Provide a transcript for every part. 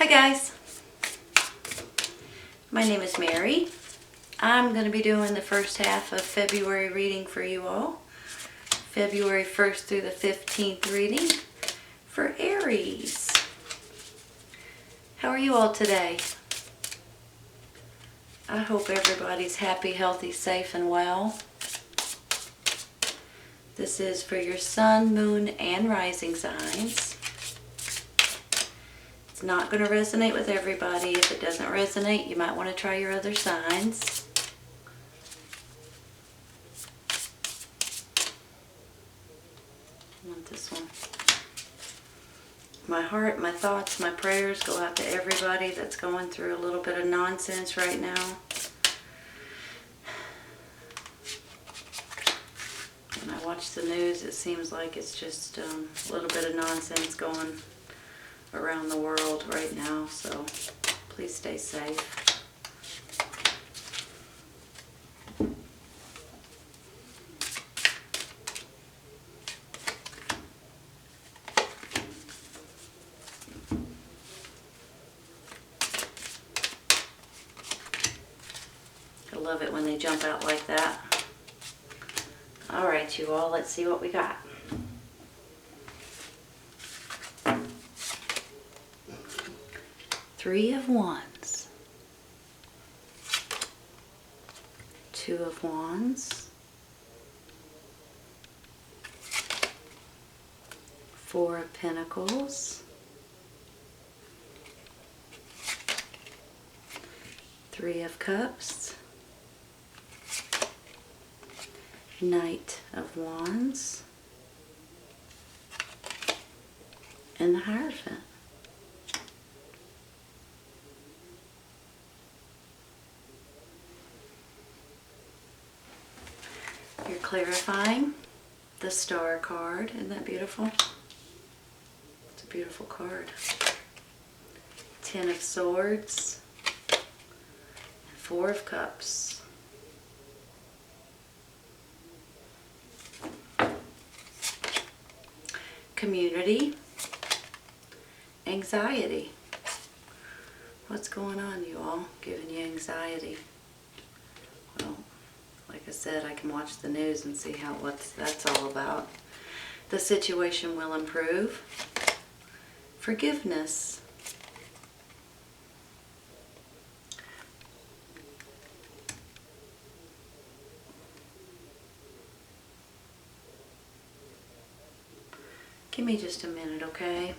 Hi guys, my name is Mary. I'm going to be doing the first half of February reading for you all. February 1st through the 15th reading for Aries. How are you all today? I hope everybody's happy, healthy, safe, and well. This is for your sun, moon, and rising signs. It's not going to resonate with everybody. If it doesn't resonate, you might want to try your other signs. I want this one. My heart, my thoughts, my prayers go out to everybody that's going through a little bit of nonsense right now. When I watch the news, it seems like it's just a little bit of nonsense going around the world right now, so please stay safe. I love it when they jump out like that. All right, you all, let's see what we got. Three of Wands, Two of Wands, Four of Pentacles, Three of Cups, Knight of Wands, and the Hierophant. You're clarifying the Star card. Isn't that beautiful? It's a beautiful card. Ten of Swords, and Four of Cups. Community, anxiety. What's going on, you all? Giving you anxiety. Well, like I said, I can watch the news and see what that's all about. The situation will improve. Forgiveness. Give me just a minute, okay?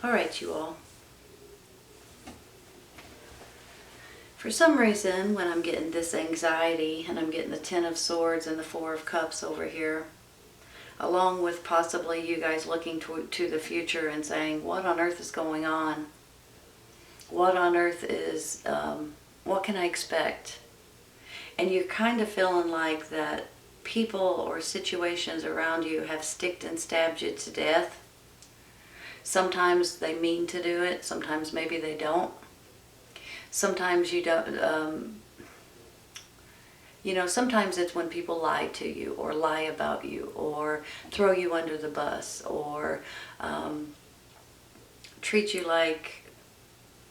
All right, you all. For some reason, when I'm getting this anxiety and I'm getting the Ten of Swords and the Four of Cups over here, along with possibly you guys looking to the future and saying, what on earth is going on? What on earth is, what can I expect? And you're kind of feeling like that people or situations around you have sticked and stabbed you to death. Sometimes they mean to do it, sometimes maybe they don't. Sometimes you don't, sometimes it's when people lie to you or lie about you or throw you under the bus or treat you like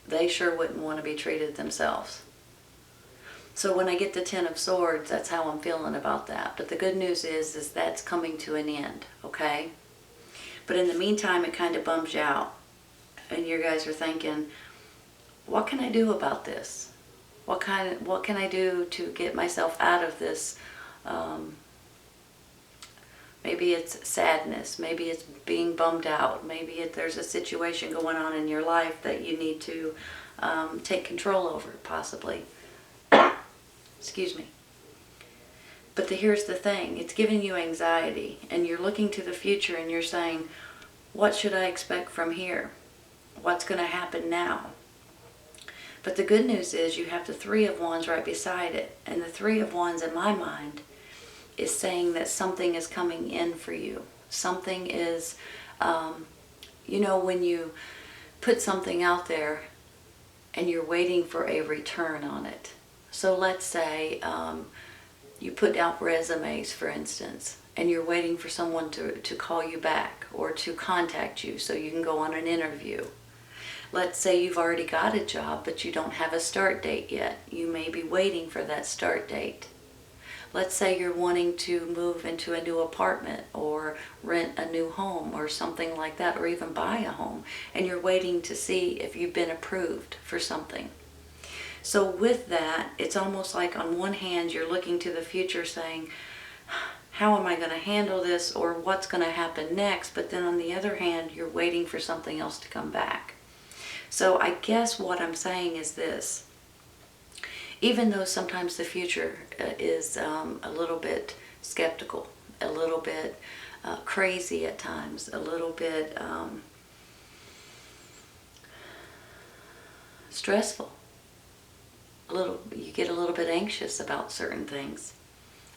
they sure wouldn't want to be treated themselves. So when I get the Ten of Swords, that's how I'm feeling about that. But the good news is that's coming to an end, okay? But in the meantime, it kind of bums you out. And you guys are thinking, what can I do about this? What can I do to get myself out of this Maybe it's sadness. Maybe it's being bummed out. Maybe there's a situation going on in your life that you need to take control over, possibly. Excuse me. But here's the thing. It's giving you anxiety, and you're looking to the future and you're saying, what should I expect from here? What's going to happen now? But the good news is you have the Three of Wands right beside it. And the Three of Wands, in my mind, is saying that something is coming in for you. Something is, you know, when you put something out there and you're waiting for a return on it. So let's say you put out resumes, for instance, and you're waiting for someone to call you back or to contact you so you can go on an interview. Let's say you've already got a job, but you don't have a start date yet. You may be waiting for that start date. Let's say you're wanting to move into a new apartment or rent a new home or something like that, or even buy a home, and you're waiting to see if you've been approved for something. So with that, it's almost like on one hand you're looking to the future saying, how am I going to handle this, or what's going to happen next? But then on the other hand, you're waiting for something else to come back. So I guess what I'm saying is this. Even though sometimes the future is a little bit skeptical, a little bit crazy at times, a little bit stressful, you get a little bit anxious about certain things.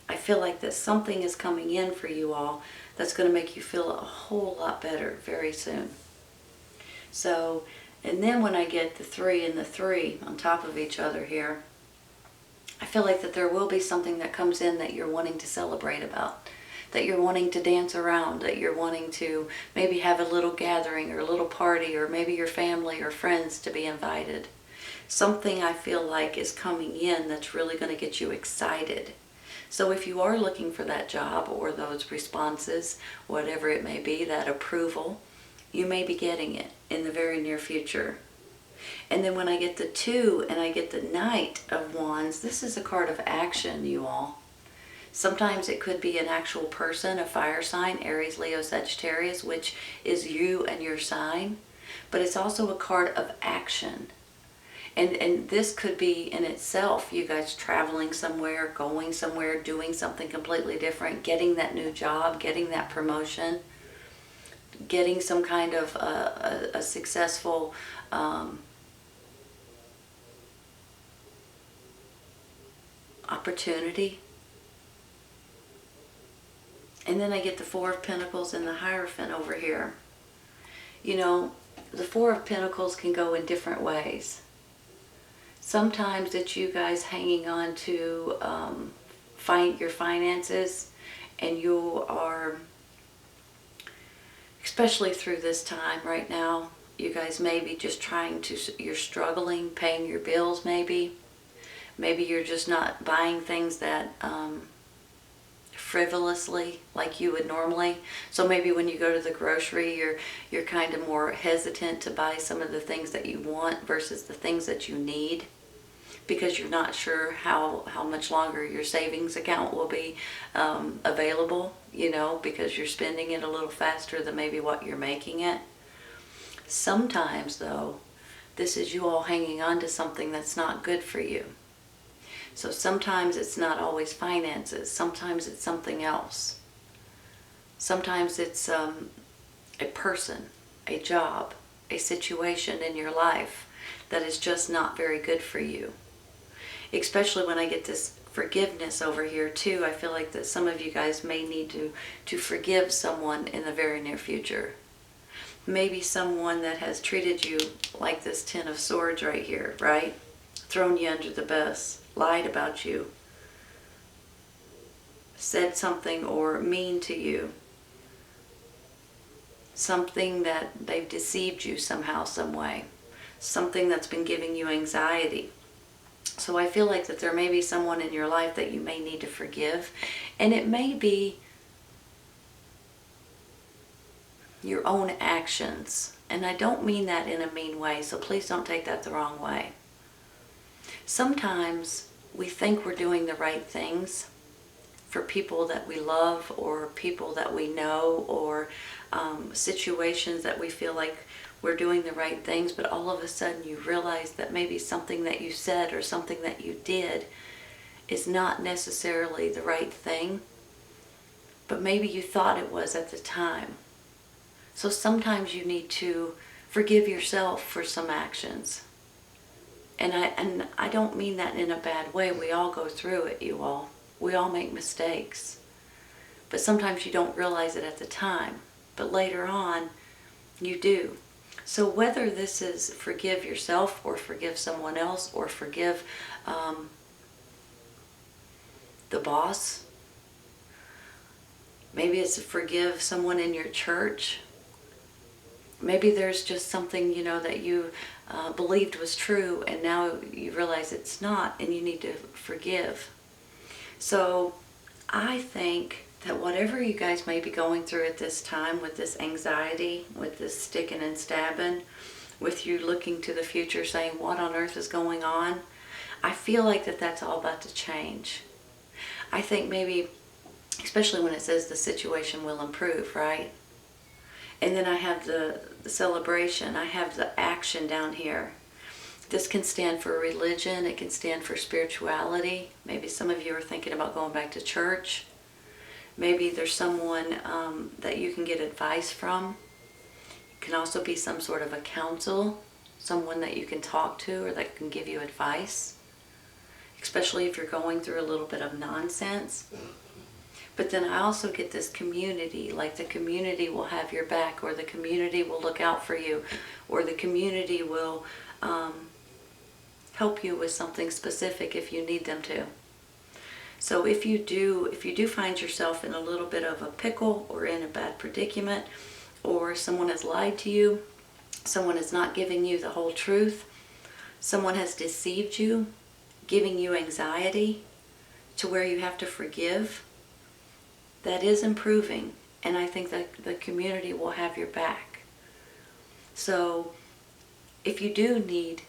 I feel like that something is coming in for you all that's going to make you feel a whole lot better very soon. So, and then when I get the 3 and the 3 on top of each other here, I feel like that there will be something that comes in that you're wanting to celebrate about, that you're wanting to dance around, that you're wanting to maybe have a little gathering or a little party, or maybe your family or friends to be invited. Something I feel like is coming in that's really going to get you excited. So if you are looking for that job or those responses, whatever it may be, that approval, you may be getting it in the very near future. And then when I get the 2 and I get the Knight of Wands, this is a card of action, you all. Sometimes it could be an actual person, a fire sign, Aries, Leo, Sagittarius, which is you and your sign. But it's also a card of action. And this could be in itself, you guys traveling somewhere, going somewhere, doing something completely different, getting that new job, getting that promotion, getting some kind of a successful opportunity. And then I get the 4 of Pentacles and the Hierophant over here. You know, the 4 of Pentacles can go in different ways. Sometimes it's you guys hanging on to your finances, and you are, especially through this time right now, you guys may be just you're struggling paying your bills maybe. Maybe you're just not buying things that frivolously like you would normally. So maybe when you go to the grocery, you're kind of more hesitant to buy some of the things that you want versus the things that you need, because you're not sure how much longer your savings account will be available, you know, because you're spending it a little faster than maybe what you're making it. Sometimes, though, this is you all hanging on to something that's not good for you. So sometimes it's not always finances. Sometimes it's something else. Sometimes it's a person, a job, a situation in your life that is just not very good for you. Especially when I get this forgiveness over here too. I feel like that some of you guys may need to forgive someone in the very near future. Maybe someone that has treated you like this 10 of Swords right here, right? Thrown you under the bus, lied about you, said something or mean to you, something that they've deceived you somehow, some way, something that's been giving you anxiety. So I feel like that there may be someone in your life that you may need to forgive, and it may be your own actions. And I don't mean that in a mean way, so please don't take that the wrong way. Sometimes we think we're doing the right things for people that we love or people that we know, or situations that we feel like we're doing the right things, but all of a sudden you realize that maybe something that you said or something that you did is not necessarily the right thing, but maybe you thought it was at the time. So sometimes you need to forgive yourself for some actions. And I don't mean that in a bad way. We all go through it, you all. We all make mistakes. But sometimes you don't realize it at the time. But later on, you do. So whether this is forgive yourself or forgive someone else or forgive the boss, maybe it's forgive someone in your church. Maybe there's just something, that you believed was true and now you realize it's not and you need to forgive. So I think that whatever you guys may be going through at this time with this anxiety, with this sticking and stabbing, with you looking to the future saying, what on earth is going on? I feel like that's all about to change. I think maybe, especially when it says the situation will improve, right? And then I have the celebration, I have the action down here. This can stand for religion, it can stand for spirituality. Maybe some of you are thinking about going back to church. Maybe there's someone that you can get advice from. It can also be some sort of a counsel, someone that you can talk to or that can give you advice, especially if you're going through a little bit of nonsense. But then I also get this community, like the community will have your back, or the community will look out for you, or the community will help you with something specific if you need them to. So if you do find yourself in a little bit of a pickle or in a bad predicament, or someone has lied to you, someone is not giving you the whole truth, someone has deceived you, giving you anxiety to where you have to forgive, that is improving, and I think that the community will have your back. So if you do need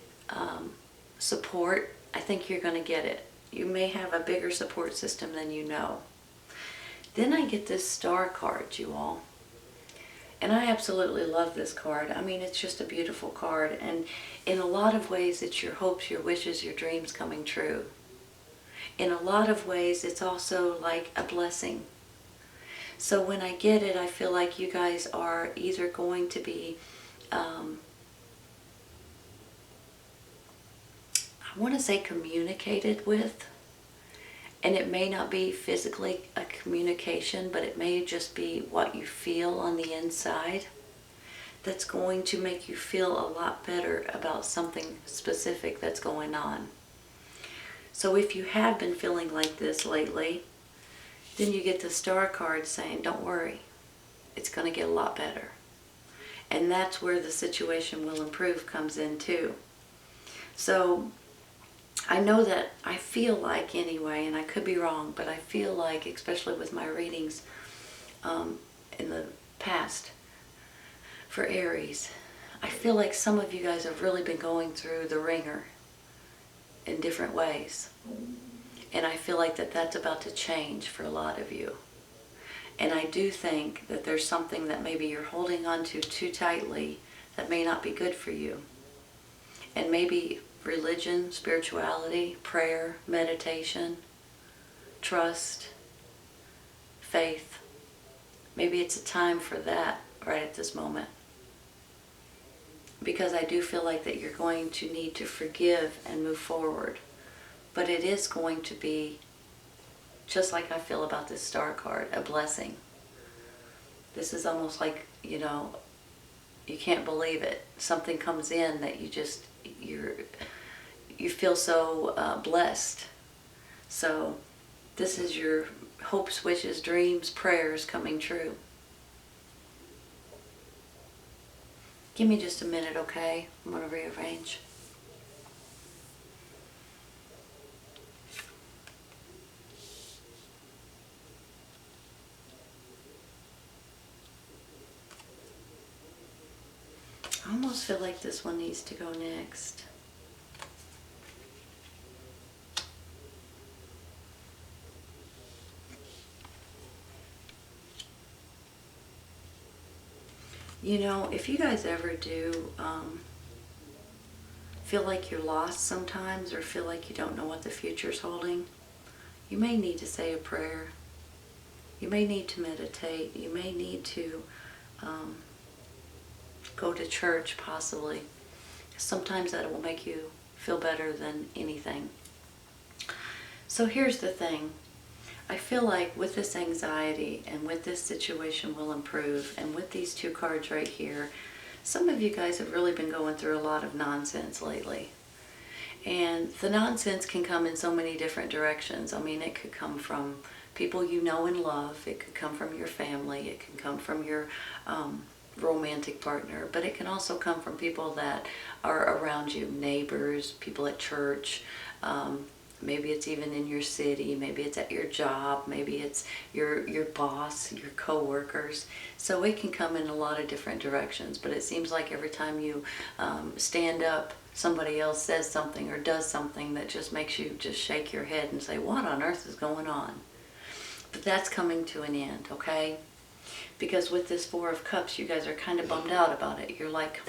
support, I think you're going to get it. You may have a bigger support system than you know. Then I get this star card, you all. And I absolutely love this card. I mean, it's just a beautiful card. And in a lot of ways, it's your hopes, your wishes, your dreams coming true. In a lot of ways, it's also like a blessing. So when I get it, I feel like you guys are either going to be, I want to say communicated with, and it may not be physically a communication, but it may just be what you feel on the inside that's going to make you feel a lot better about something specific that's going on. So if you have been feeling like this lately, then you get the star card saying, don't worry, it's going to get a lot better. And that's where the situation will improve comes in too. So I know that I feel like anyway, and I could be wrong, but I feel like, especially with my readings in the past for Aries, I feel like some of you guys have really been going through the ringer in different ways. And I feel like that's about to change for a lot of you. And I do think that there's something that maybe you're holding on to too tightly that may not be good for you. And maybe religion, spirituality, prayer, meditation, trust, faith. Maybe it's a time for that right at this moment. Because I do feel like that you're going to need to forgive and move forward. But it is going to be, just like I feel about this star card, a blessing. This is almost like, you can't believe it. Something comes in that you feel so blessed. So this is your hopes, wishes, dreams, prayers coming true. Give me just a minute, okay? I'm going to rearrange. I almost feel like this one needs to go next. You know, if you guys ever do feel like you're lost sometimes, or feel like you don't know what the future's holding, you may need to say a prayer. You may need to meditate. You may need to um, go to church, possibly. Sometimes that will make you feel better than anything. So here's the thing. I feel like with this anxiety and with this situation will improve, and with these two cards right here, some of you guys have really been going through a lot of nonsense lately. And the nonsense can come in so many different directions. I mean, it could come from people you know and love. It could come from your family. It can come from your romantic partner. But it can also come from people that are around you, neighbors, people at church. Maybe it's even in your city. Maybe it's at your job. Maybe it's your boss, your co-workers. So it can come in a lot of different directions. But it seems like every time you stand up, somebody else says something or does something that just makes you just shake your head and say, what on earth is going on? But that's coming to an end, okay? Because with this Four of Cups, you guys are kind of bummed out about it. You're like,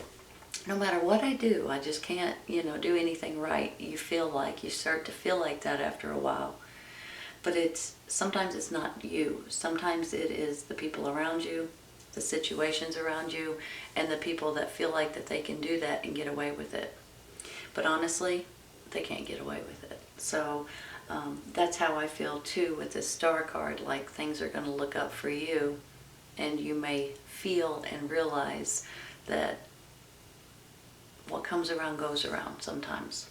no matter what I do, I just can't, do anything right. You start to feel like that after a while. But sometimes it's not you. Sometimes it is the people around you, the situations around you, and the people that feel like that they can do that and get away with it. But honestly, they can't get away with it. So that's how I feel too with this Star card, like things are going to look up for you, and you may feel and realize that what comes around goes around sometimes.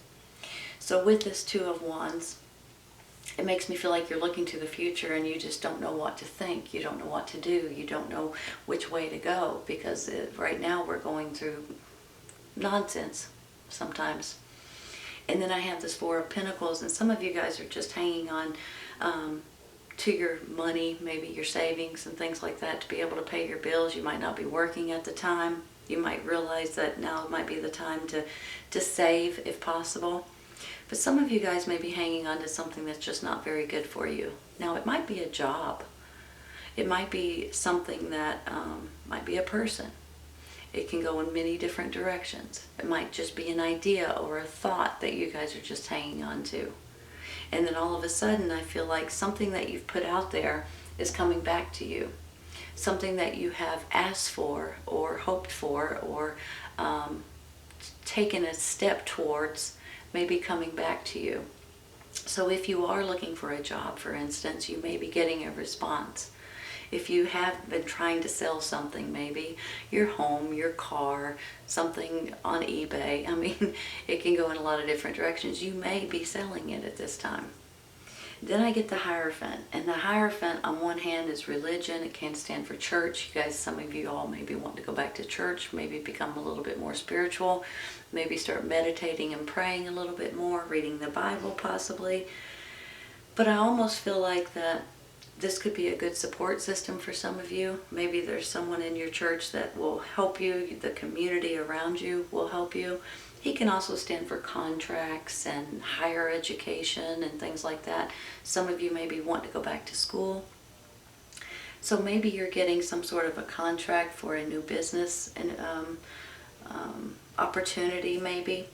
So with this Two of Wands, it makes me feel like you're looking to the future and you just don't know what to think. You don't know what to do. You don't know which way to go, because right now we're going through nonsense sometimes. And then I have this Four of Pentacles, and some of you guys are just hanging on to your money, maybe your savings and things like that, to be able to pay your bills. You might not be working at the time. You might realize that now might be the time to save if possible. But some of you guys may be hanging on to something that's just not very good for you. Now, it might be a job. It might be something that might be a person. It can go in many different directions. It might just be an idea or a thought that you guys are just hanging on to. And then all of a sudden, I feel like something that you've put out there is coming back to you. Something that you have asked for or hoped for or taken a step towards may be coming back to you. So if you are looking for a job, for instance, you may be getting a response. If you have been trying to sell something, maybe your home, your car, something on eBay, I mean, it can go in a lot of different directions. You may be selling it at this time. Then I get the Hierophant, and the Hierophant on one hand is religion. It can stand for church. You guys, some of you all maybe want to go back to church, maybe become a little bit more spiritual, maybe start meditating and praying a little bit more, reading the Bible possibly. But I almost feel like that this could be a good support system for some of you. Maybe there's someone in your church that will help you. The community around you will help you. He can also stand for contracts and higher education and things like that. Some of you maybe want to go back to school. So maybe you're getting some sort of a contract for a new business and opportunity maybe.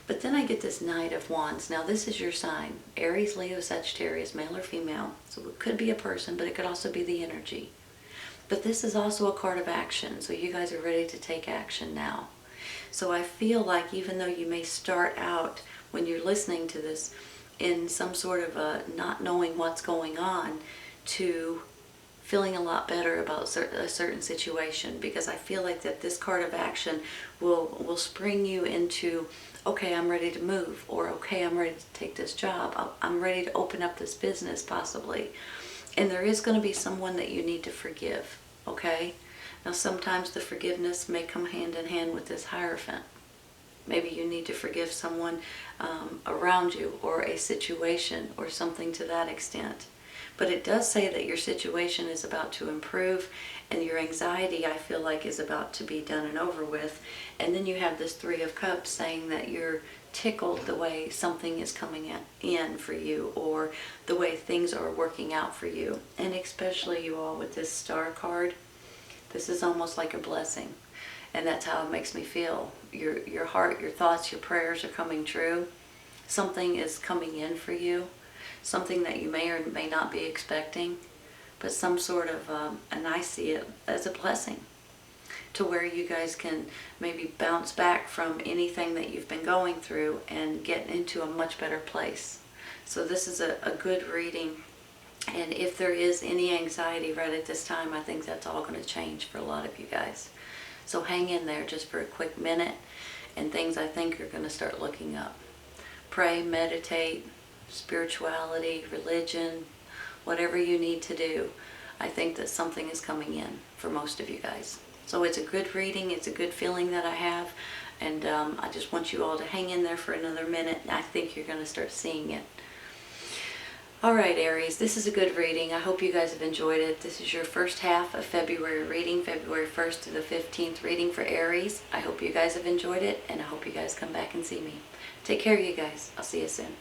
But then I get this Knight of Wands. Now this is your sign. Aries, Leo, Sagittarius, male or female. So it could be a person, but it could also be the energy. But this is also a card of action. So you guys are ready to take action now. So I feel like even though you may start out when you're listening to this in some sort of a not knowing what's going on to feeling a lot better about a certain situation, because I feel like that this card of action will spring you into, okay, I'm ready to move, or okay, I'm ready to take this job. I'm ready to open up this business possibly. And there is going to be someone that you need to forgive, okay? Now sometimes the forgiveness may come hand in hand with this Hierophant. Maybe you need to forgive someone around you or a situation or something to that extent. But it does say that your situation is about to improve and your anxiety, I feel like, is about to be done and over with. And then you have this Three of Cups saying that you're tickled the way something is coming in for you, or the way things are working out for you. And especially you all with this Star card, this is almost like a blessing. And that's how it makes me feel. Your heart, your thoughts, your prayers are coming true. Something is coming in for you. Something that you may or may not be expecting. But some sort of, and I see it as a blessing, to where you guys can maybe bounce back from anything that you've been going through and get into a much better place. So this is a good reading. And if there is any anxiety right at this time, I think that's all going to change for a lot of you guys. So hang in there just for a quick minute, and things I think are going to start looking up. Pray, meditate, spirituality, religion, whatever you need to do. I think that something is coming in for most of you guys. So it's a good reading. It's a good feeling that I have. And I just want you all to hang in there for another minute. I think you're going to start seeing it. Alright, Aries, this is a good reading. I hope you guys have enjoyed it. This is your first half of February reading, February 1st to the 15th reading for Aries. I hope you guys have enjoyed it, and I hope you guys come back and see me. Take care, you guys. I'll see you soon.